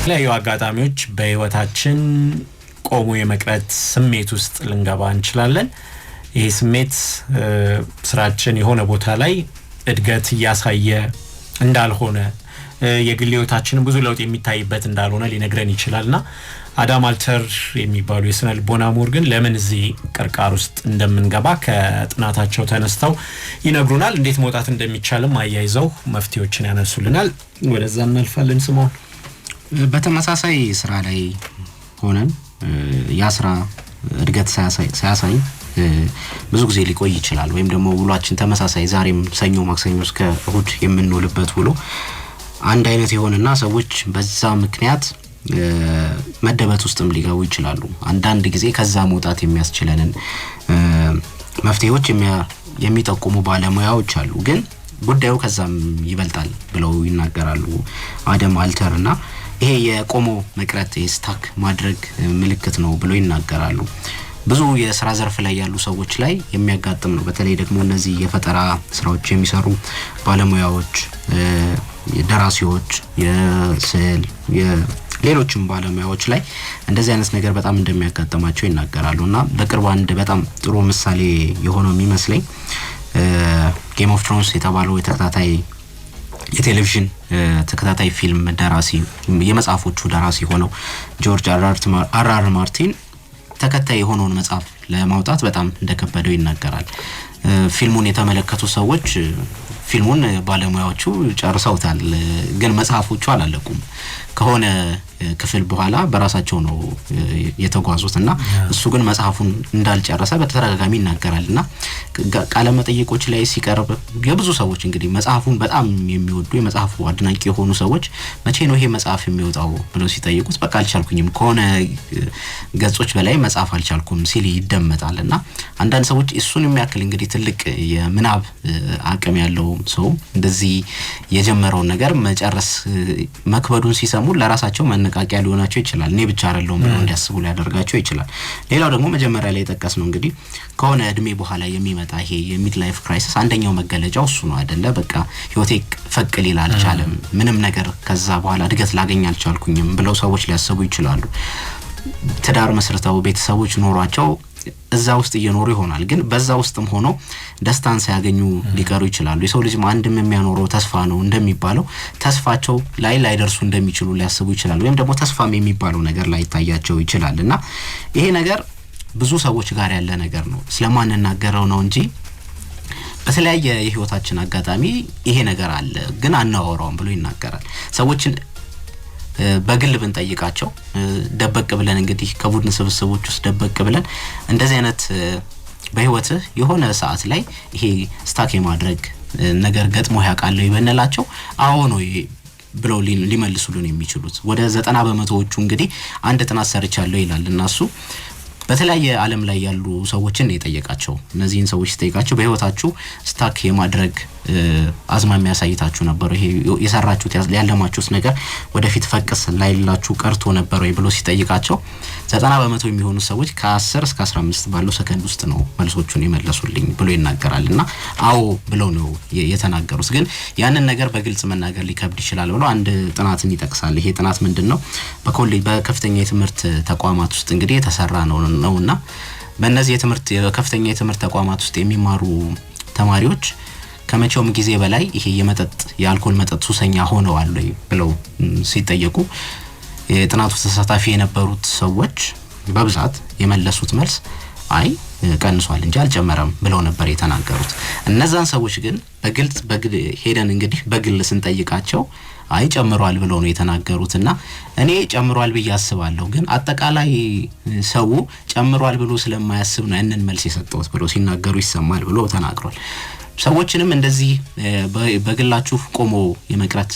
ለዩ አጋጣሚዎች በህይወታችን ቆሞ የመቅረት ስሜት ውስጥ ልንገባ እንችላለን። ይሄ ስሜት ስራችን የሆነ ቦታ ላይ እድገት ያሳየ እንዳልሆነ የግል ህይወታችንን ብዙ ለውጥ የሚታይበት እንዳልሆነ ሊነግረን ይችላልና አዳም አልተር የሚባሉ የስነ ልቦና ምሁር ግን ለምን እዚህ ቅርቃር ውስጥ እንደምንገባ ከጥናታቸው ተነስተው ይነግሩናል። እንዴት መውጣት እንደሚቻልም አያይዘው መፍትሄዎችን ያነሱልናል። ወደዛ እናልፋለን። ስሞን በተመሳሳይ ስራ ላይ ሆነን ያ ስራ እድገት ሳያሳይ ብዙ ጊዜ ሊቆይ ይችላል። ወይም ደግሞ ውሏችን ተመሳሳይ ዛሬም ሰኞ ማክሰኞ እስከ እሁድ የምንውልበት ውሎ አንድ አይነት ይሆንና ሰዎች በዛ ምክንያት መደበት ውስጥም ሊገቡ ይችላሉ። አንዳንድ ጊዜ ከዛ መውጣት የሚያስችለንን መፍትሄዎች የሚጠቁሙ ባለሙያዎች አሉ። ግን ጉዳዩ ከዛም ይበልጣል ብለው ይናገራሉ አዳም አልተርና ይሄ የቆሞ መቅረት ስታክ ማድረግ ምልክት ነው ብለው ይናገራሉ። ብዙ የሥራ ዘርፍ ላይ ያሉ ሰዎች ላይ የሚያጋጥም ነው። በተለይ ደግሞ እነዚህ የፈጠራ ስራዎች የሚሰሩ ባለሙያዎች፣ ደራሲዎች፣ የስዕል ሌሎችም ባለሙያዎች ላይ እንደዚህ አይነት ነገር በጣም እንደሚያጋጥማቸው ይናገራሉና በቅርቡ አንድ በጣም ጥሩ ምሳሌ የሆነው የሚመስለኝ ጌም ኦፍ ትሮንስ የተባለው የተከታታይ የቴሌቪዥን ተከታታይ ፊልም ደራሲ የመጽሐፎቹ ደራሲ ሆነው ጆርጅ አር ማርቲን ተከታይ የሆነውን መጽሐፍ ለማውጣት በጣም እንደከበደው ይናገራል። ፊልሙን የተመለከቱ ሰዎች ፊልሙን ባለሙያዎቹ ጨርሰውታል፣ ግን መጽሐፎቹ አላለቁም። ከሆነ ክፍል በኋላ በራሳቸው ነው የተጓዙትና እሱ ግን መጽሐፉን እንዳልጨረሰ በተደጋጋሚ ይናገራልና ቃለ መጠይቆች ላይ ሲቀርብ የብዙ ሰዎች እንግዲህ መጽሐፉን በጣም የሚወዱ የመጽሐፉ አድናቂ የሆኑ ሰዎች መቼ ነው ይሄ መጽሐፍ የሚወጣው ብለው ሲጠይቁት በቃ አልቻልኩኝም፣ ከሆነ ገጾች በላይ መጽሐፍ አልቻልኩም ሲል ይደመጣልና አንዳንድ ሰዎች እሱን የሚያክል እንግዲህ ትልቅ የምናብ አቅም ያለው ሰው እንደዚህ የጀመረው ነገር መጨረስ መክበዱን ሲሰሙ ለራሳቸው መነቃቂያ ሊሆናቸው ይችላል። እኔ ብቻ አይደለሁም ብለው እንዲያስቡ ሊያደርጋቸው ይችላል። ሌላው ደግሞ መጀመሪያ ላይ ተጠቀስ ነው እንግዲህ ከሆነ እድሜ በኋላ የሚመጣ ይሄ የሚድ ላይፍ ክራይሲስ አንደኛው መገለጫው እሱ ነው አይደለ? በቃ ህይወቴ ፈቅል ይላል አልቻለም፣ ምንም ነገር ከዛ በኋላ እድገት ላገኝ አልቻልኩኝም ብለው ሰዎች ሊያስቡ ይችላሉ። ትዳር መስርተው ቤተሰቦች ኖሯቸው እዛ ውስጥ እየኖሩ ይሆናል። ግን በዛ ውስጥም ሆኖ ደስታን ሳያገኙ ሊቀሩ ይችላሉ። የሰው ልጅ አንድም የሚያኖረው ተስፋ ነው እንደሚባለው ተስፋቸው ላይ ደርሱ እንደሚችሉ ሊያስቡ ይችላሉ። ወይም ደግሞ ተስፋም የሚባለው ነገር ላይ ታያቸው ይችላልና ይሄ ነገር ብዙ ሰዎች ጋር ያለ ነገር ነው። ስለማንናገረው ነው እንጂ በተለያየ የህይወታችን አጋጣሚ ይሄ ነገር አለ፣ ግን አናወራውም ብሎ ይናገራል። ሰዎችን በግል ብንጠይቃቸው ደበቅ ብለን እንግዲህ ከቡድን ስብስቦች ውስጥ ደበቅ ብለን እንደዚህ አይነት በህይወትህ የሆነ ሰዓት ላይ ይሄ ስታክ የማድረግ ነገር ገጥሞ ያውቃል ይበነላቸው አዎ ነው ብለው ሊመልሱልን የሚችሉት ወደ 90% እንግዲህ አንድ ጥናት ሰርቻለሁ ይላል እና እሱ በተለያየ ዓለም ላይ ያሉ ሰዎችን የጠየቃቸው እነዚህን ሰዎች ጠይቃቸው በህይወታችሁ ስታክ የማድረግ አዝማሚያ ያሳይታችሁ ነበር ይሄ የሰራችሁት ያለማችሁት ነገር ወደፊት ፈቅስ ላይላችሁ ቀርቶ ነበር ወይ ብሎ ሲጠይቃቸው 90% የሚሆኑ ሰዎች ከ10 እስከ 15 ባለው ሰከንድ ውስጥ ነው መልሶቹን የመለሱልኝ ብሎ ይናገራልና አዎ ብለው ነው የተናገሩት። ግን ያንን ነገር በግልጽ መናገር ሊከብድ ይችላል ብሎ አንድ ጥናትን ይጠቅሳል። ይሄ ጥናት ምንድነው? በኮሌጅ በከፍተኛ የትምህርት ተቋማት ውስጥ እንግዲህ የተሰራ ነውና በእነዚህ የከፍተኛ የትምህርት ተቋማት ውስጥ የሚማሩ ተማሪዎች ከመቼውም ጊዜ በላይ ይሄ የአልኮል መጠጥ ሱሰኛ ሆነዋል ብለው ሲጠየቁ የጥናቱ ተሳታፊ የነበሩት ሰዎች በብዛት የመለሱት መልስ አይ ቀንሷል እንጂ አልጨመረም ብለው ነበር የተናገሩት። እነዛን ሰዎች ግን በግል ሄደን እንግዲህ በግል ስንጠይቃቸው አይ ጨምሯል ብለው ነው የተናገሩትና እኔ ጨምሯል ብዬ አስባለሁ፣ ግን አጠቃላይ ሰው ጨምሯል ብሎ ስለማያስብ ነው ያንን መልስ የሰጠውት ብለው ሲናገሩ ይሰማል ብሎ ተናግሯል። ሰዎችንም እንደዚህ በግላችሁ ቆሞ የመቅረት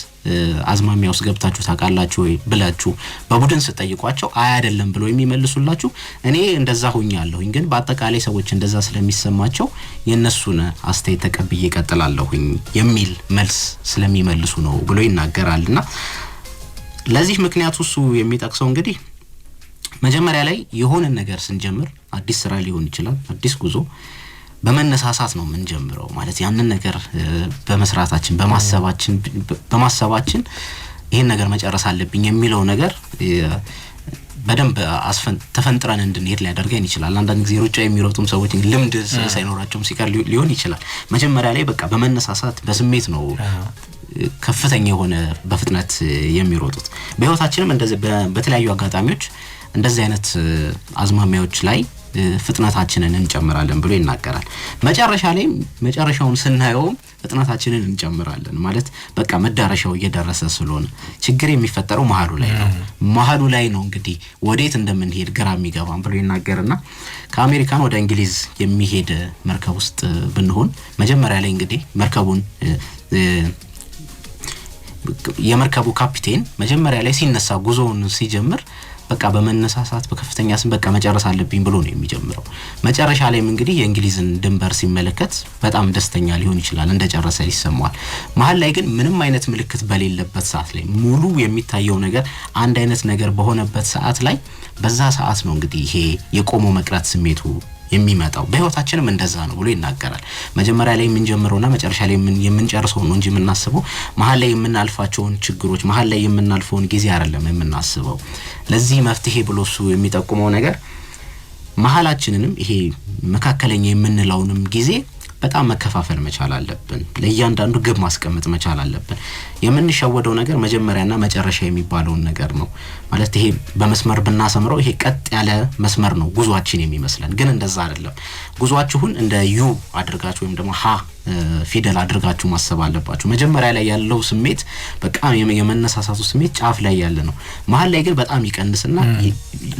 አዝማሚያ ውስጥ ገብታችሁ ታውቃላችሁ ወይ ብላችሁ በቡድን ስትጠይቋቸው አይ አይደለም ብለው የሚመልሱላችሁ እኔ እንደዛ ሆኛለሁኝ፣ ግን በአጠቃላይ ሰዎች እንደዛ ስለሚሰማቸው የነሱን አስተያየት ተቀብዬ እቀጥላለሁኝ የሚል መልስ ስለሚመልሱ ነው ብሎ ይናገራልና ለዚህ ምክንያቱ እሱ የሚጠቅሰው እንግዲህ መጀመሪያ ላይ የሆነ ነገር ስንጀምር አዲስ ስራ ሊሆን ይችላል፣ አዲስ ጉዞ በመነሳሳት ነው የምንጀምረው ማለት ያንን ነገር በመስራታችን በማሰባችን ይሄን ነገር መጨረስ አለብኝ የሚለው ነገር በደንብ ተፈንጥረን እንድንሄድ ሊያደርገን ይችላል። አንዳንድ ጊዜ ሩጫ የሚሮጡም ሰዎች ልምድ ሳይኖራቸውም ሲቀር ሊሆን ይችላል። መጀመሪያ ላይ በቃ በመነሳሳት በስሜት ነው ከፍተኛ የሆነ በፍጥነት የሚሮጡት። በህይወታችንም እንደዚህ በተለያዩ አጋጣሚዎች እንደዚህ አይነት አዝማሚያዎች ላይ ፍጥነታችንን እንጨምራለን ብሎ ይናገራል። መጨረሻ ላይ መጨረሻውን ስናየው ፍጥነታችንን እንጨምራለን ማለት በቃ መዳረሻው እየደረሰ ስለሆነ ችግር የሚፈጠረው መሀሉ ላይ ነው እንግዲህ ወዴት እንደምንሄድ ግራ የሚገባን ብሎ ይናገርና ከአሜሪካን ወደ እንግሊዝ የሚሄድ መርከብ ውስጥ ብንሆን መጀመሪያ ላይ እንግዲህ መርከቡን የመርከቡ ካፒቴን መጀመሪያ ላይ ሲነሳ ጉዞውን ሲጀምር በቃ በመነሳሳት በከፍተኛ ስም በቃ መጨረስ አለብኝ ብሎ ነው የሚጀምረው። መጨረሻ ላይም እንግዲህ የእንግሊዝን ድንበር ሲመለከት በጣም ደስተኛ ሊሆን ይችላል፣ እንደጨረሰ ይሰማዋል። መሀል ላይ ግን ምንም አይነት ምልክት በሌለበት ሰዓት ላይ ሙሉ የሚታየው ነገር አንድ አይነት ነገር በሆነበት ሰዓት ላይ በዛ ሰዓት ነው እንግዲህ ይሄ የቆሞ መቅረት ስሜቱ የሚመጣው። በህይወታችንም እንደዛ ነው ብሎ ይናገራል። መጀመሪያ ላይ የምንጀምረውና መጨረሻ ላይ የምንጨርሰው ነው እንጂ የምናስበው መሀል ላይ የምናልፋቸውን ችግሮች መሀል ላይ የምናልፈውን ጊዜ አይደለም የምናስበው። ለዚህ መፍትሄ ብሎ እሱ የሚጠቁመው ነገር መሀላችንንም ይሄ መካከለኛ የምንለውንም ጊዜ በጣም መከፋፈል መቻል አለብን። ለእያንዳንዱ ግብ ማስቀመጥ መቻል አለብን። የምንሸወደው ነገር መጀመሪያና መጨረሻ የሚባለው ነገር ነው ማለት ይሄ በመስመር ብናሰምረው ይሄ ቀጥ ያለ መስመር ነው ጉዟችን የሚመስለን፣ ግን እንደዛ አይደለም። ጉዟችሁን እንደ ዩ አድርጋችሁ ወይም ደግሞ ሀ ፊደል አድርጋችሁ ማሰብ አለባችሁ። መጀመሪያ ላይ ያለው ስሜት በቃ የመነሳሳቱ ስሜት ጫፍ ላይ ያለ ነው። መሀል ላይ ግን በጣም ይቀንስና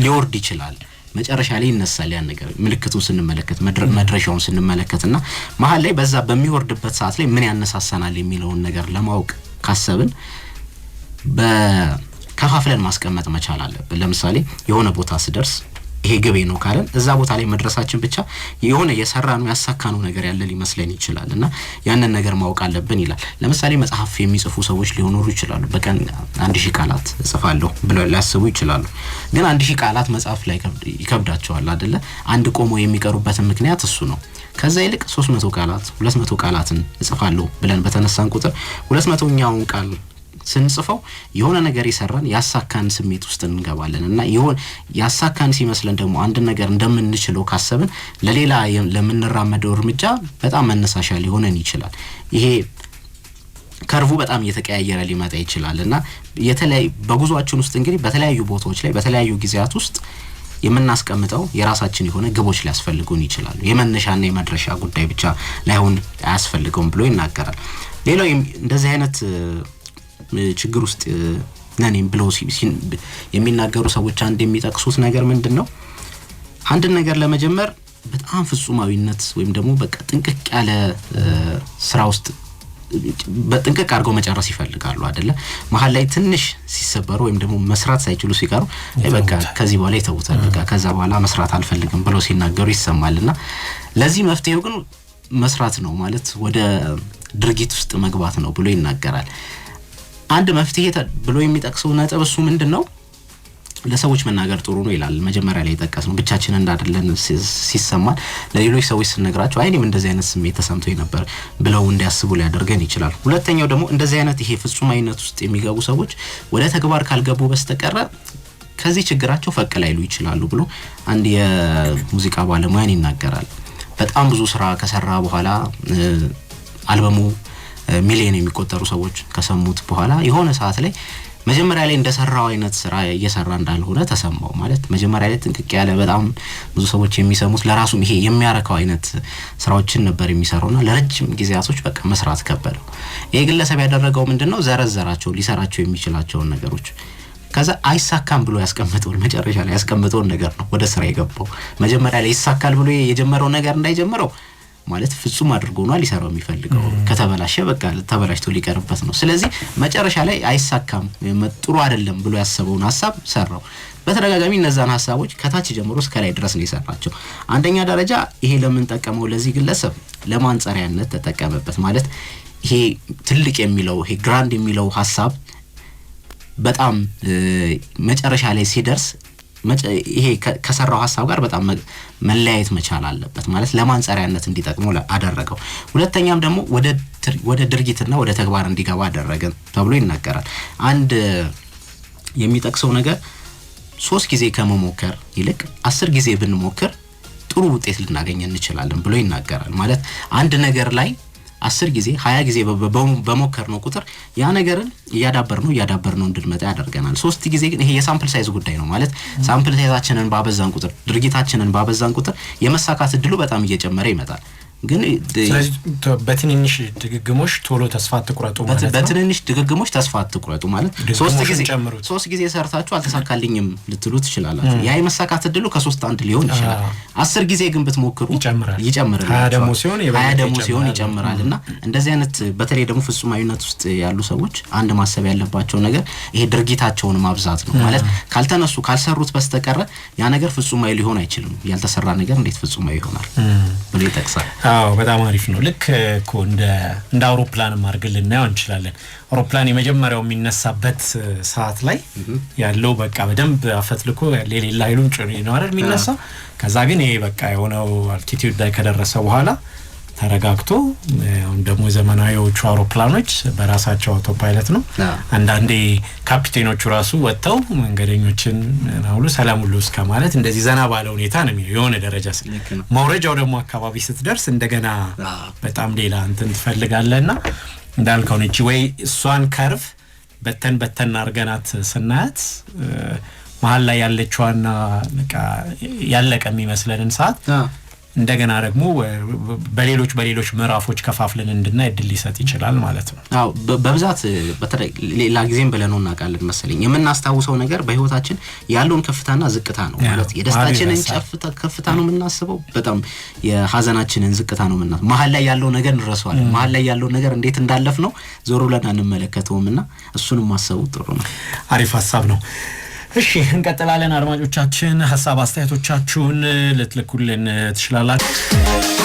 ሊወርድ ይችላል። መጨረሻ ላይ ይነሳል ያን ነገር ምልክቱን ስንመለከት መድረሻውን ስንመለከትና መሀል ላይ በዛ በሚወርድበት ሰዓት ላይ ምን ያነሳሳናል የሚለውን ነገር ለማወቅ ካሰብን በከፋፍለን ማስቀመጥ መቻል አለብን። ለምሳሌ የሆነ ቦታ ስደርስ ይሄ ግቤ ነው ካለን እዛ ቦታ ላይ መድረሳችን ብቻ የሆነ የሰራነው ያሳካነው ነገር ያለ ሊመስለን ይችላልና ያንን ነገር ማወቅ አለብን ይላል። ለምሳሌ መጽሐፍ የሚጽፉ ሰዎች ሊሆኑ ይችላሉ። በቀን 1000 ቃላት እጽፋለሁ ብለው ሊያስቡ ይችላሉ። ግን 1000 ቃላት መጽሐፍ ላይ ይከብዳቸዋል አይደለ? አንድ ቆሞ የሚቀሩበትን ምክንያት እሱ ነው። ከዛ ይልቅ 300 ቃላት 200 ቃላትን እጽፋለሁ ብለን በተነሳን ቁጥር 200ኛውን ቃል ስንጽፈው የሆነ ነገር ይሰራን ያሳካን ስሜት ውስጥ እንገባለን እና ይሆን ያሳካን ሲመስለን ደግሞ አንድ ነገር እንደምንችለው ካሰብን ለሌላ ለምንራመደው እርምጃ በጣም መነሳሻ ሊሆነን ይችላል። ይሄ ከርቡ በጣም እየተቀያየረ ሊመጣ ይችላልና በጉዟችን ውስጥ እንግዲህ በተለያዩ ቦታዎች ላይ በተለያዩ ጊዜያት ውስጥ የምናስቀምጠው የራሳችን የሆነ ግቦች ሊያስፈልጉን ይችላሉ። የመነሻና የመድረሻ ጉዳይ ብቻ ላይሆን አያስፈልገውም ብሎ ይናገራል። ሌላው እንደዚህ አይነት ችግር ውስጥ ነን ብለው የሚናገሩ ሰዎች አንድ የሚጠቅሱት ነገር ምንድነው? አንድ ነገር ለመጀመር በጣም ፍጹማዊነት ወይም ደግሞ በቃ ጥንቅቅ ያለ ስራ ውስጥ በጥንቅቅ አድርገው መጨረስ ይፈልጋሉ አይደለ? መሀል ላይ ትንሽ ሲሰበሩ ወይም ደግሞ መስራት ሳይችሉ ሲቀሩ በቃ ከዚህ በኋላ ይተውታል፣ በቃ ከዛ በኋላ መስራት አልፈልግም ብለው ሲናገሩ ይሰማልና ለዚህ መፍትሄው ግን መስራት ነው ማለት ወደ ድርጊት ውስጥ መግባት ነው ብሎ ይናገራል። አንድ መፍትሄ ብሎ የሚጠቅሰው ነጥብ እሱ ምንድነው? ለሰዎች መናገር ጥሩ ነው ይላል። መጀመሪያ ላይ ተጠቀስነው ብቻችንን እንዳደለን ሲሰማን ለሌሎች ሰዎች ስንነግራቸው አይኔም እንደዚህ አይነት ስሜት ተሰምቶኝ ነበር ብለው እንዲያስቡ ሊያደርገን ይችላል። ሁለተኛው ደግሞ እንደዚህ አይነት ይሄ ፍጹማዊነት ውስጥ የሚገቡ ሰዎች ወደ ተግባር ካልገቡ በስተቀር ከዚህ ችግራቸው ፈቅ ላይሉ ይችላሉ ብሎ አንድ የሙዚቃ ባለሙያን ይናገራል። በጣም ብዙ ስራ ከሰራ በኋላ አልበሙ ሚሊዮን የሚቆጠሩ ሰዎች ከሰሙት በኋላ የሆነ ሰዓት ላይ መጀመሪያ ላይ እንደሰራው አይነት ስራ እየሰራ እንዳልሆነ ተሰማው። ማለት መጀመሪያ ላይ ጥንቅቅ ያለ በጣም ብዙ ሰዎች የሚሰሙት ለራሱም ይሄ የሚያረካው አይነት ስራዎችን ነበር የሚሰራውና ለረጅም ጊዜያቶች በቃ መስራት ከበደው። ይሄ ግለሰብ ያደረገው ምንድነው? ዘረዘራቸው ሊሰራቸው የሚችላቸውን ነገሮች ከዛ አይሳካም ብሎ ያስቀምጠውን መጨረሻ ላይ ያስቀምጠውን ነገር ነው ወደ ስራ የገባው። መጀመሪያ ላይ ይሳካል ብሎ የጀመረው ነገር እንዳይጀምረው ማለት ፍጹም አድርጎ ነው ሊሰራው የሚፈልገው። ከተበላሸ በቃ ተበላሽቶ ሊቀርበት ነው። ስለዚህ መጨረሻ ላይ አይሳካም ጥሩ አይደለም ብሎ ያሰበውን ሐሳብ ሰራው። በተደጋጋሚ እነዛን ሐሳቦች ከታች ጀምሮ እስከ ላይ ድረስ ነው የሰራቸው። አንደኛ ደረጃ ይሄ ለምን ተጠቀመው? ለዚህ ግለሰብ ለማንጸሪያነት ተጠቀመበት። ማለት ይሄ ትልቅ የሚለው ይሄ ግራንድ የሚለው ሐሳብ በጣም መጨረሻ ላይ ሲደርስ ይሄ ከሰራው ሐሳብ ጋር በጣም መለያየት መቻል አለበት ማለት ለማንጸሪያነት እንዲጠቅመው አደረገው። ሁለተኛም ደግሞ ወደ ድርጊትና ወደ ተግባር እንዲገባ አደረገ ተብሎ ይናገራል። አንድ የሚጠቅሰው ነገር 3 ጊዜ ከመሞከር ይልቅ 10 ጊዜ ብንሞክር ጥሩ ውጤት ልናገኝ እንችላለን ብሎ ይናገራል። ማለት አንድ ነገር ላይ 10 ጊዜ 20 ጊዜ በመሞከር ነው ቁጥር ያ ነገርን እያዳበር ነው እንድንመጣ ያደርገናል። 3 ጊዜ ግን ይሄ የሳምፕል ሳይዝ ጉዳይ ነው። ማለት ሳምፕል ሳይዛችንን ባበዛን ቁጥር ድርጊታችንን ባበዛን ቁጥር የመሳካት እድሉ በጣም እየጨመረ ይመጣል። ግን ስለዚህ በትንንሽ ድግግሞሽ ቶሎ ተስፋ አትቁረጡ ማለት ነው። በትንንሽ ድግግሞሽ ተስፋ አትቁረጡ ማለት 3 ጊዜ ሰርታችሁ አልተሳካልኝም ልትሉ ትችላላችሁ። ያ የመሳካት እድሉ ከ3 አንድ ሊሆን ይችላል። 10 ጊዜ ግን ብትሞክሩ ይጨምራል። 20 ደግሞ ሲሆን ይጨምራልና እንደዚህ አይነት በተለይ ደግሞ ፍጹማዊነት ውስጥ ያሉ ሰዎች አንድ ማሰብ ያለባቸው ነገር ይሄ ድርጊታቸውን ማብዛት ነው። ማለት ካልተነሱ ካልሰሩት በስተቀር ያ ነገር ፍጹማዊ ሊሆን አይችልም። ያልተሰራ ነገር እንዴት ፍጹማዊ ይሆናል ብሎ ይጠቅሳል። በጣም አሪፍ ነው። ልክ እኮ እንደ አውሮፕላን ማርገል እናየው እንችላለን። አውሮፕላን የመጀመሪያው የሚነሳበት ሰዓት ላይ ያለው በቃ በደንብ አፈትልኮ ሌላ ኃይሉን ጭኖ ነው አይደል የሚነሳው። ከዛ ግን ይሄ በቃ የሆነው አልቲቲዩድ ላይ ከደረሰ በኋላ ተረጋግቶ አሁን ደግሞ ዘመናዊዎቹ አውሮፕላኖች በራሳቸው አውቶፓይለት ነው። አንዳንዴ ካፒቴኖቹ ራሱ ወጥተው መንገደኞችን ሁሉ ሰላም ሁሉ እስከ ማለት እንደዚህ ዘና ባለ ሁኔታ ነው የሚለው። የሆነ ደረጃ መውረጃው ደግሞ አካባቢ ስትደርስ እንደገና በጣም ሌላ እንትን ትፈልጋለህና እንዳልከው ነች ወይ እሷን ከርቭ በተን አርገናት ስናያት መሀል ላይ ያለችዋና በቃ ያለቀ የሚመስለንን ሰዓት እንደገና ደግሞ በሌሎች ምዕራፎች ከፋፍለን እንድናይ እድል ሊሰጥ ይችላል ማለት ነው። በብዛት በተለይ ሌላ ጊዜም ብለነው እናውቃለን መሰለኝ የምናስታውሰው ነገር በህይወታችን ያለውን ከፍታና ዝቅታ ነው። ማለት የደስታችንን ከፍታ ነው የምናስበው፣ በጣም የሀዘናችንን ዝቅታ ነው የምናስበው። መሀል ላይ ያለው ነገር እንረሳዋለን። መሀል ላይ ያለው ነገር እንዴት እንዳለፍ ነው ዞር ብለን አንመለከተውምና እሱንም ማሰቡ ጥሩ ነው። አሪፍ ሐሳብ ነው። እሺ እንቀጥላለን። አድማጮቻችን ሐሳብ አስተያየቶቻችሁን ልትልኩልን ትችላላችሁ።